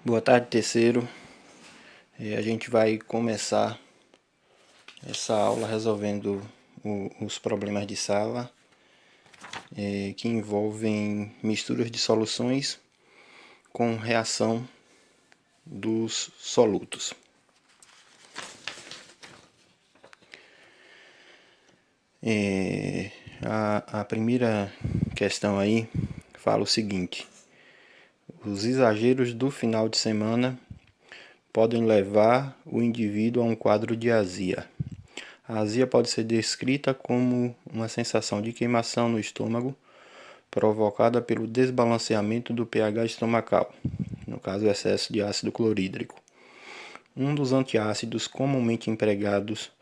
Boa tarde, terceiro. A gente vai começar essa aula resolvendo os problemas de sala que envolvem misturas de soluções com reação dos solutos. A primeira questão aí fala o seguinte: os exageros do final de semana podem levar o indivíduo a um quadro de azia. A azia pode ser descrita como uma sensação de queimação no estômago provocada pelo desbalanceamento do pH estomacal, no caso o excesso de ácido clorídrico. Um dos antiácidos comumente empregados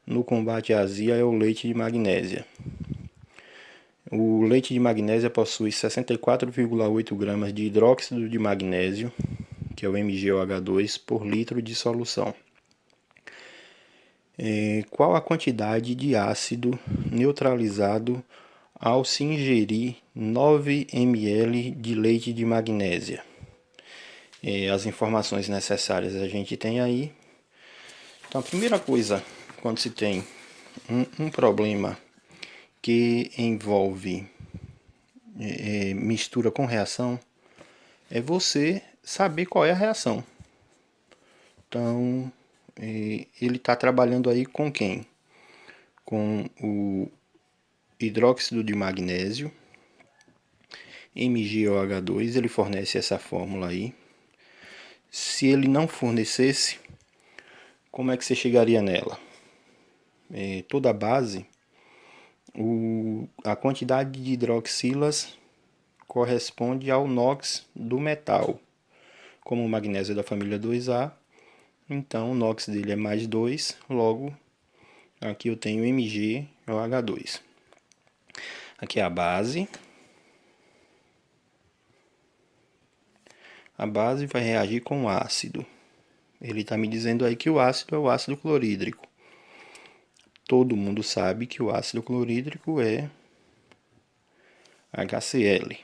no combate à azia é o leite de magnésia. O leite de magnésia possui 64,8 gramas de hidróxido de magnésio, que é o MgOH2, por litro de solução. Qual a quantidade de ácido neutralizado ao se ingerir 9 ml de leite de magnésia? As informações necessárias a gente tem aí. Então, a primeira coisa, quando se tem um problema que envolve mistura com reação, é você saber qual é a reação. Então, ele está trabalhando aí com quem? Com o hidróxido de magnésio, MgOH2, ele fornece essa fórmula aí. Se ele não fornecesse, como é que você chegaria nela? Toda a base, a quantidade de hidroxilas corresponde ao NOx do metal. Como o magnésio é da família 2A, então o NOx dele é mais 2, logo aqui eu tenho MgOH2. Aqui é a base. A base vai reagir com o ácido. Ele está me dizendo aí que o ácido é o ácido clorídrico. Todo mundo sabe que o ácido clorídrico é HCl.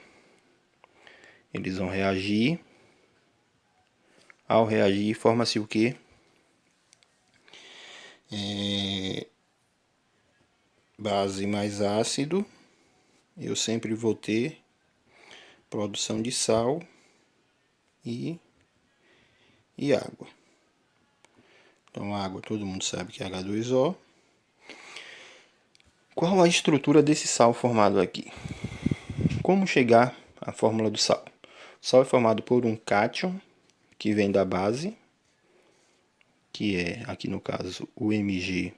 Eles vão reagir. Ao reagir, forma-se o quê? Base mais ácido. Eu sempre vou ter produção de sal e água. Então, a água todo mundo sabe que é H2O. Qual a estrutura desse sal formado aqui? Como chegar à fórmula do sal? O sal é formado por um cátion, que vem da base, que é, aqui no caso, o Mg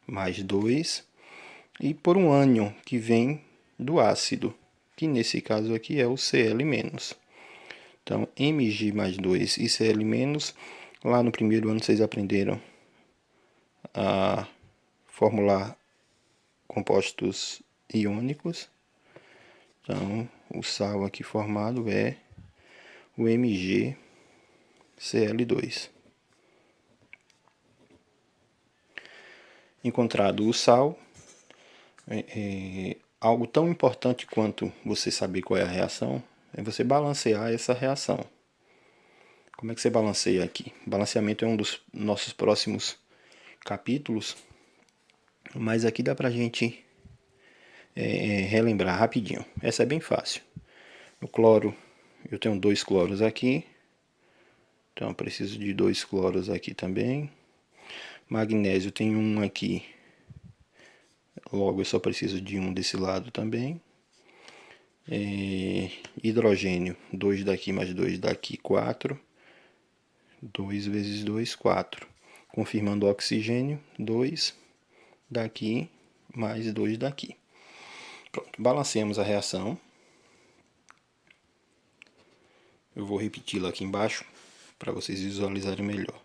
mais 2, e por um ânion, que vem do ácido, que nesse caso aqui é o Cl-. Então, Mg mais 2 e Cl-, lá no primeiro ano vocês aprenderam a formular compostos iônicos. Então, o sal aqui formado é o MgCl2. Encontrado o sal, algo tão importante quanto você saber qual é a reação é você balancear essa reação. Como é que você balanceia aqui? Balanceamento é um dos nossos próximos capítulos, mas aqui dá pra gente relembrar rapidinho. Essa é bem fácil. O cloro, eu tenho 2 cloros aqui, então eu preciso de 2 cloros aqui também. Magnésio tem um aqui, logo eu só preciso de um desse lado também. Hidrogênio, 2 daqui mais 2 daqui, 4. 2 vezes 2, 4. Confirmando o oxigênio, 2 daqui mais 2 daqui. Pronto, balanceamos a reação. Eu vou repeti-la aqui embaixo para vocês visualizarem melhor.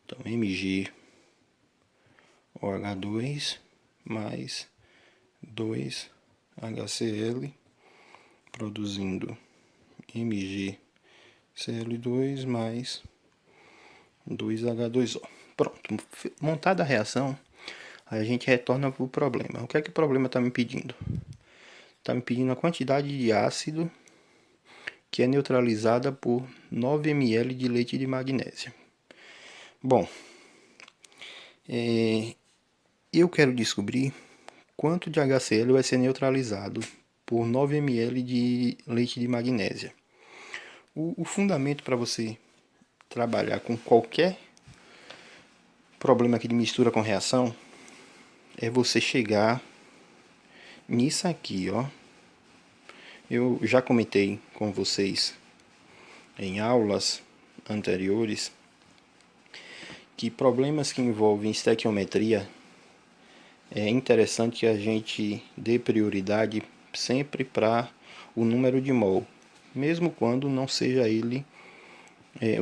Então, MgOH2 mais 2HCl, produzindo MgCl2 mais 2H2O. Pronto, montada a reação, aí a gente retorna para o problema. O que é que o problema está me pedindo? Está me pedindo a quantidade de ácido que é neutralizada por 9 ml de leite de magnésia. Bom, eu quero descobrir quanto de HCl vai ser neutralizado por 9 ml de leite de magnésia. O fundamento para você trabalhar com qualquer problema aqui de mistura com reação é você chegar nisso aqui, ó. Eu já comentei com vocês em aulas anteriores que problemas que envolvem estequiometria é interessante que a gente dê prioridade sempre para o número de mol, mesmo quando não seja ele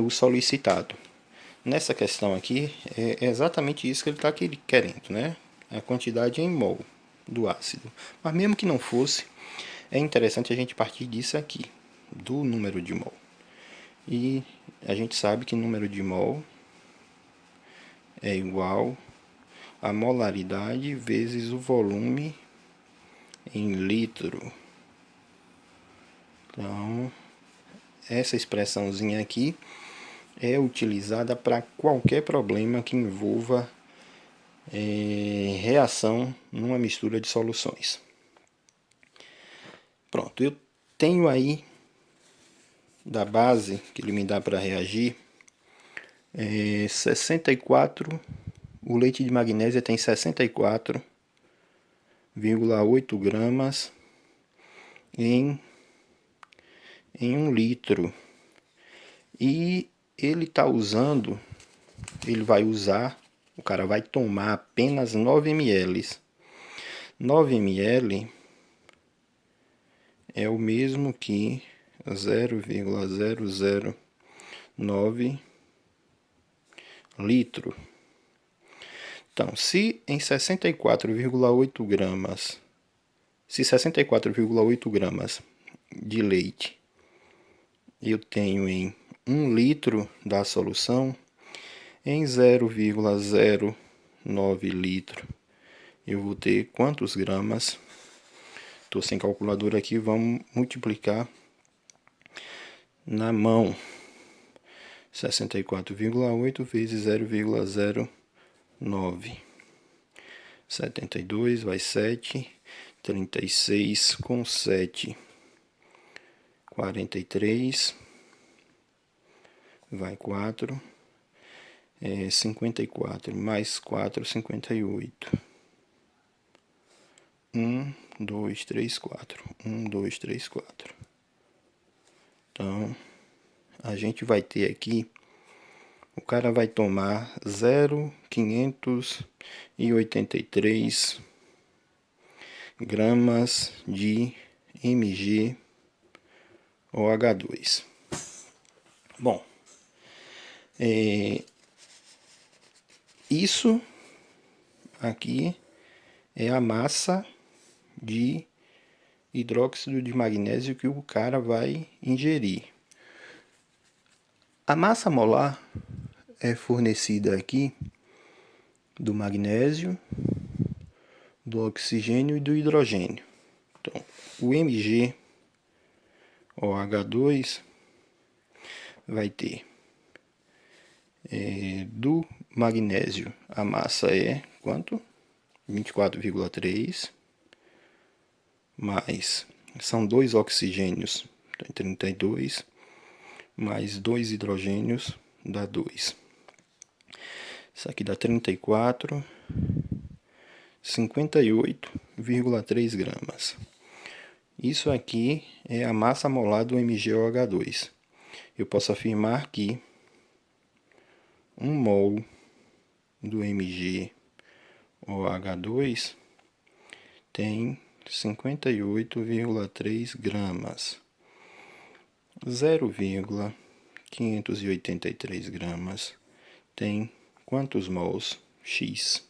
o solicitado. Nessa questão aqui, é exatamente isso que ele está querendo, né? A quantidade em mol do ácido. Mas mesmo que não fosse, é interessante a gente partir disso aqui, do número de mol. E a gente sabe que número de mol é igual a molaridade vezes o volume em litro. Então, essa expressãozinha aqui é utilizada para qualquer problema que envolva reação numa mistura de soluções. Pronto, eu tenho aí da base que ele me dá para reagir 64, o leite de magnésia tem 64,8 gramas em 1 litro. E ele está usando, ele vai usar, o cara vai tomar apenas 9 ml. 9 ml é o mesmo que 0,009 litro. Então, se em 64,8 gramas, se 64,8 gramas de leite eu tenho em 1 litro da solução, em 0,09 litro eu vou ter quantos gramas? Estou sem calculadora aqui, vamos multiplicar na mão. 64,8 vezes 0,09. 72 vai 7. 36 com 7. 43. Vai 4. 54 mais 4, 58. 1, 2, 3, 4. 1, 2, 3, 4. Então, a gente vai ter aqui, o cara vai tomar 0,583 gramas de MgOH2. Bom, isso aqui é a massa de hidróxido de magnésio que o cara vai ingerir. A massa molar é fornecida aqui do magnésio, do oxigênio e do hidrogênio. Então, o MgOH2 vai ter do magnésio, a massa é quanto? 24,3, mais, são 2 oxigênios, 32, mais 2 hidrogênios, dá 2. Isso aqui dá 34, 58,3 gramas. Isso aqui é a massa molar do MgOH2. Eu posso afirmar que 1 mol do MgOH2 tem 58,3 gramas. 0,583 gramas tem quantos mols? X.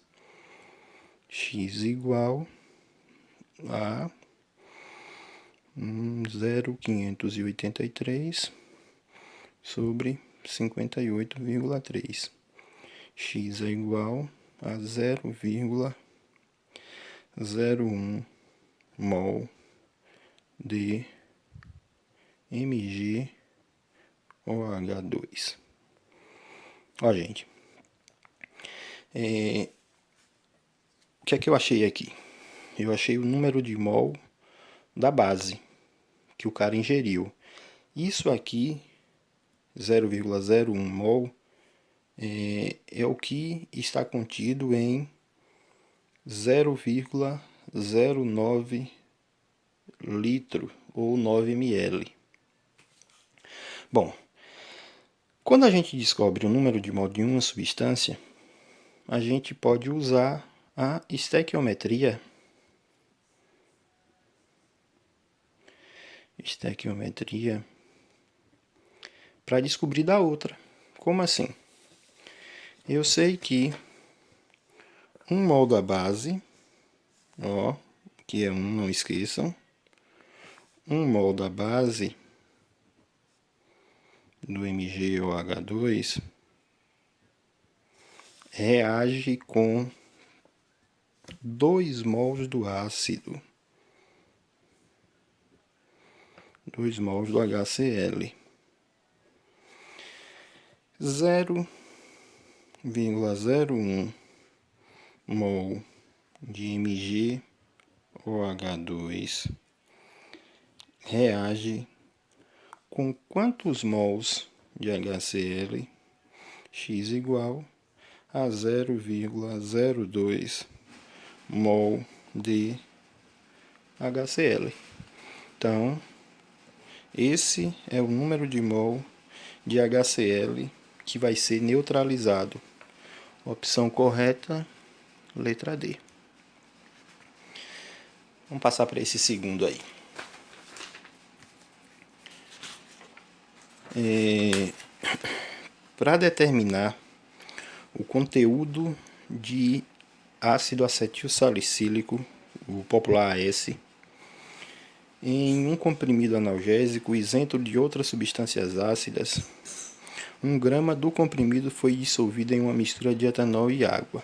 X igual a 0,583 sobre 58,3. X é igual a 0,01 mol de MgOH2. Ó, gente. O que é que eu achei aqui? Eu achei o número de mol da base que o cara ingeriu. Isso aqui, 0,01 mol, é o que está contido em 0,09 litro ou 9 ml. Bom, quando a gente descobre o número de mol de uma substância, a gente pode usar a estequiometria para descobrir da outra. Como assim? Eu sei que 1 mol da base, ó, que é 1, não esqueçam, 1 mol da base do MgOH2 reage com 2 mols do ácido, 2 mols do HCl. 0,01 mol de MgOH2 reage com quantos mols de HCl? X igual a 0,02 mol de HCl. Então, esse é o número de mol de HCl que vai ser neutralizado. Opção correta, letra D. Vamos passar para esse segundo aí. Para determinar o conteúdo de ácido acetil salicílico, o popular AS, em um comprimido analgésico isento de outras substâncias ácidas, 1 grama do comprimido foi dissolvido em uma mistura de etanol e água.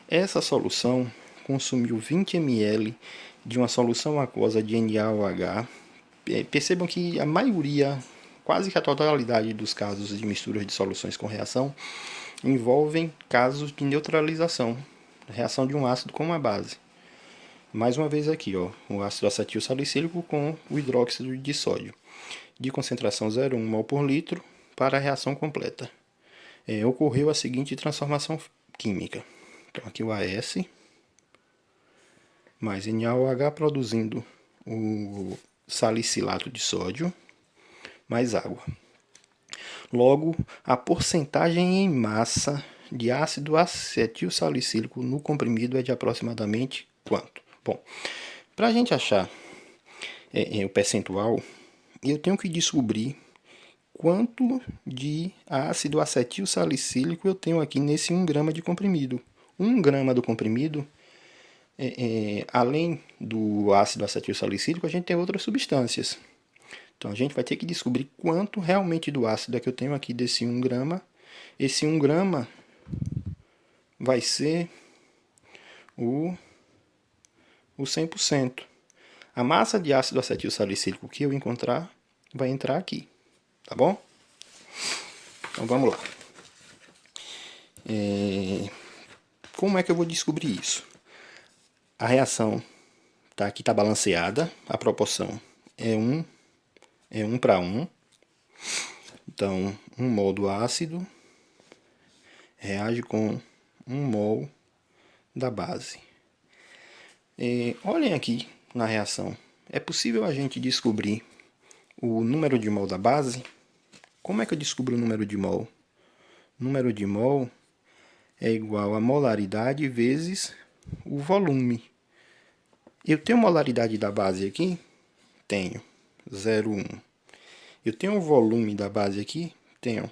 Essa solução consumiu 20 ml de uma solução aquosa de NaOH. Percebam que a maioria, quase que a totalidade dos casos de misturas de soluções com reação envolvem casos de neutralização, reação de um ácido com uma base. Mais uma vez aqui, ó, o ácido acetil salicílico com o hidróxido de sódio, de concentração 0,1 mol por litro para a reação completa. Ocorreu a seguinte transformação química. Então aqui o AS mais NaOH produzindo o salicilato de sódio mais água. Logo, a porcentagem em massa de ácido acetil salicílico no comprimido é de aproximadamente quanto? Bom, para a gente achar o percentual, eu tenho que descobrir quanto de ácido acetil salicílico eu tenho aqui nesse 1 grama de comprimido. 1 grama do comprimido, além do ácido acetil salicílico, a gente tem outras substâncias. Então a gente vai ter que descobrir quanto realmente do ácido é que eu tenho aqui desse 1 grama. Esse 1 grama vai ser o 100%. A massa de ácido acetil salicílico que eu encontrar vai entrar aqui, tá bom? Então vamos lá. Como é que eu vou descobrir isso? A reação aqui está balanceada, a proporção é 1 para 1. Então, 1 mol do ácido reage com 1 mol da base. Olhem aqui na reação. É possível a gente descobrir o número de mol da base? Como é que eu descubro o número de mol? O número de mol é igual a molaridade vezes o volume. Eu tenho molaridade da base aqui? Tenho, 0,1. Eu tenho o volume da base aqui? Tenho,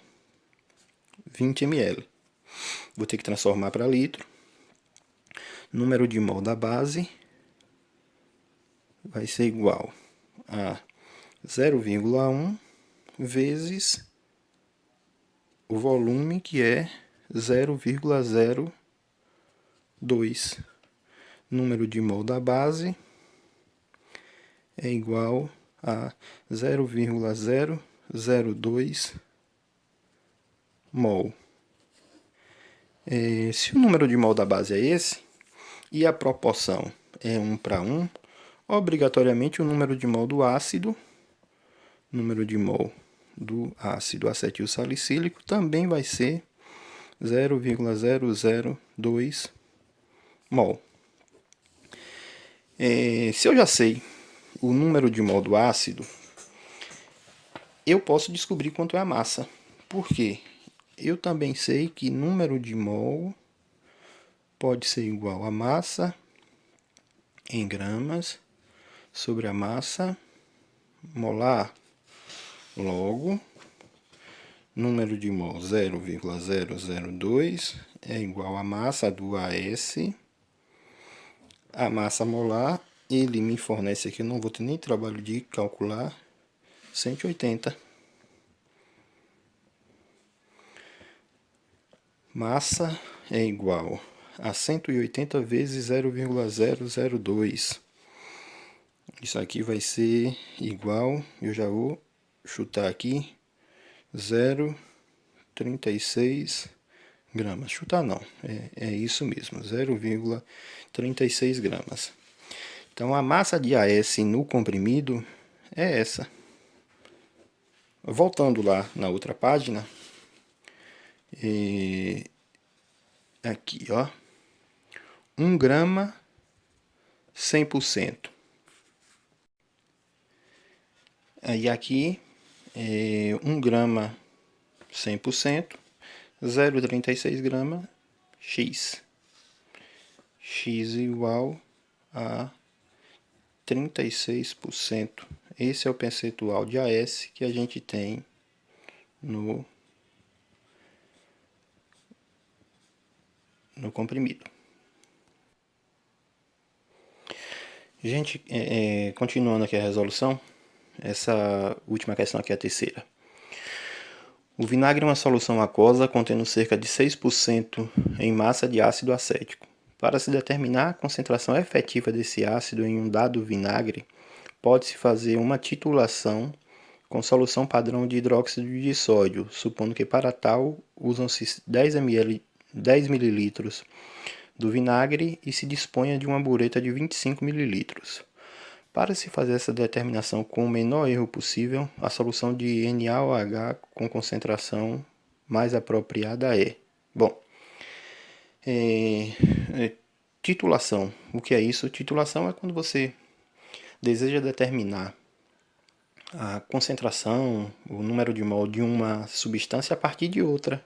20 ml. Vou ter que transformar para litro. Número de mol da base vai ser igual a 0,1 vezes o volume, que é 0,02. Número de mol da base é igual a 0,002 mol. Se o número de mol da base é esse, e a proporção é 1:1, obrigatoriamente o número de mol do ácido acetil salicílico também vai ser 0,002 mol. Se eu já sei o número de mol do ácido, eu posso descobrir quanto é a massa. Por quê? Eu também sei que número de mol pode ser igual a massa em gramas sobre a massa molar. Logo, número de mol 0,002 é igual a massa do AS. A massa molar, ele me fornece aqui, eu não vou ter nem trabalho de calcular, 180. Massa é igual a 180 vezes 0,002. Isso aqui vai ser igual, eu já vou chutar aqui, 0,36 gramas. Chutar não, é isso mesmo, 0,36 gramas. Então a massa de AS no comprimido é essa. Voltando lá na outra página, aqui ó, 1 grama 100%. Aí aqui, 1 grama 100%, 0,36 gramas, X. X igual a 36%. Esse é o percentual de AS que a gente tem no comprimido. Gente, continuando aqui a resolução, essa última questão aqui é a terceira. O vinagre é uma solução aquosa contendo cerca de 6% em massa de ácido acético. Para se determinar a concentração efetiva desse ácido em um dado vinagre, pode-se fazer uma titulação com solução padrão de hidróxido de sódio, supondo que para tal usam-se 10 ml do vinagre e se disponha de uma bureta de 25 ml. Para se fazer essa determinação com o menor erro possível, a solução de NaOH com concentração mais apropriada é... Bom, titulação. O que é isso? Titulação é quando você deseja determinar a concentração, o número de mol de uma substância a partir de outra.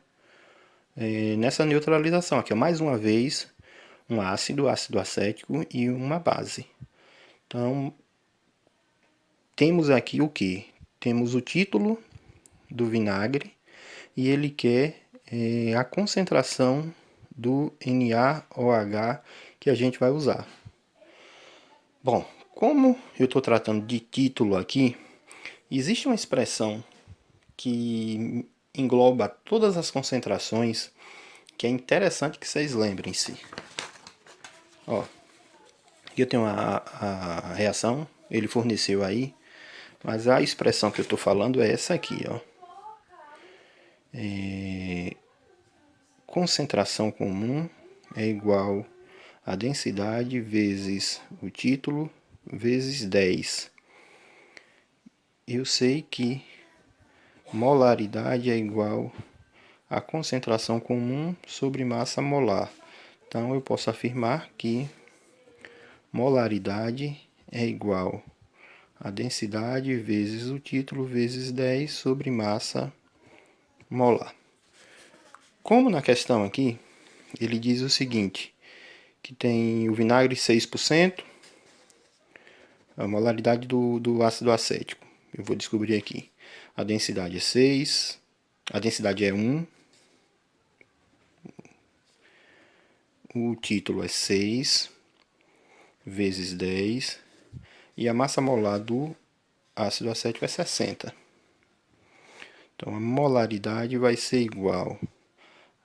Nessa neutralização aqui, mais uma vez, um ácido acético e uma base. Então, temos aqui o que? Temos o título do vinagre e ele quer a concentração do NaOH que a gente vai usar. Bom, como eu estou tratando de título aqui, existe uma expressão que engloba todas as concentrações que é interessante que vocês lembrem-se. Ó, aqui eu tenho a reação, ele forneceu aí, mas a expressão que eu estou falando é essa aqui, ó. Concentração comum é igual a densidade vezes o título vezes 10. Eu sei que molaridade é igual a concentração comum sobre massa molar. Então eu posso afirmar que molaridade é igual a densidade vezes o título vezes 10 sobre massa molar. Como na questão aqui, ele diz o seguinte, que tem o vinagre 6%, a molaridade do ácido acético. Eu vou descobrir aqui. A densidade é 6, a densidade é 1, o título é 6 vezes 10 e a massa molar do ácido acético é 60. Então a molaridade vai ser igual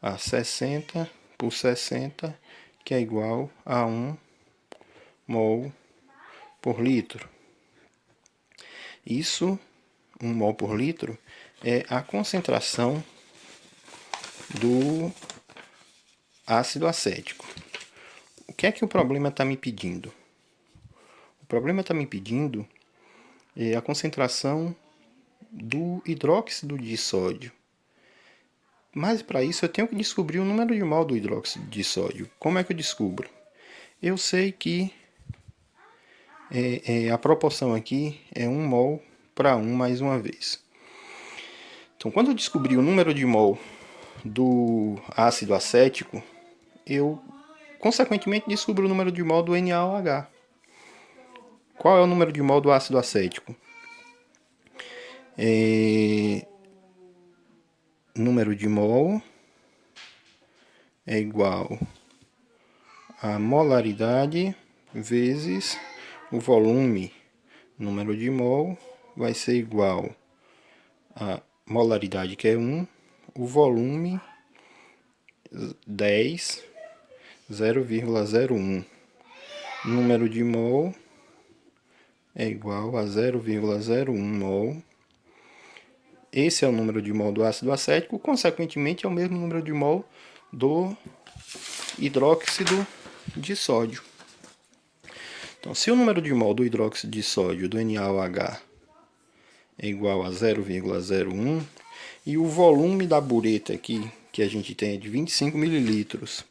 a 60 por 60, que é igual a 1 mol por litro. Isso, 1 mol por litro, é a concentração do ácido acético. O que é que o problema está me pedindo? O problema está me pedindo a concentração do hidróxido de sódio. Mas para isso eu tenho que descobrir o número de mol do hidróxido de sódio. Como é que eu descubro? Eu sei que a proporção aqui é 1 mol para 1 mais uma vez. Então, quando eu descobrir o número de mol do ácido acético, eu consequentemente descubro o número de mol do NaOH. Qual é o número de mol do ácido acético? Número de mol é igual a molaridade vezes o volume. Número de mol vai ser igual a molaridade, que é 1, o volume 10, 0,01. Número de mol é igual a 0,01 mol. Esse é o número de mol do ácido acético, consequentemente é o mesmo número de mol do hidróxido de sódio. Então, se o número de mol do hidróxido de sódio do NaOH é igual a 0,01 e o volume da bureta aqui, que a gente tem é de 25 mililitros,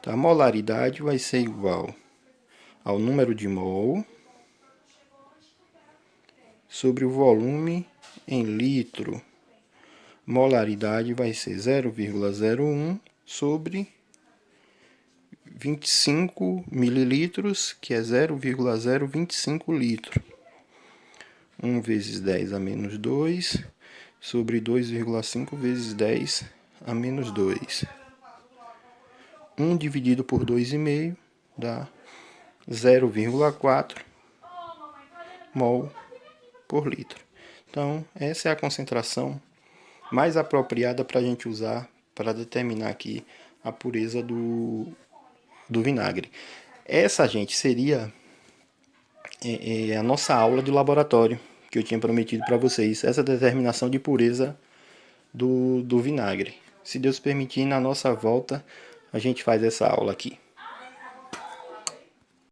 então, a molaridade vai ser igual ao número de mol sobre o volume em litro. Molaridade vai ser 0,01 sobre 25 mililitros, que é 0,025 litro. 1 vezes 10 a menos 2 sobre 2,5 vezes 10 a menos 2. 1 dividido por 2,5 dá 0,4 mol por litro. Então, essa é a concentração mais apropriada para a gente usar para determinar aqui a pureza do vinagre. Essa, gente, seria a nossa aula de laboratório que eu tinha prometido para vocês. Essa determinação de pureza do vinagre. Se Deus permitir, na nossa volta, a gente faz essa aula aqui.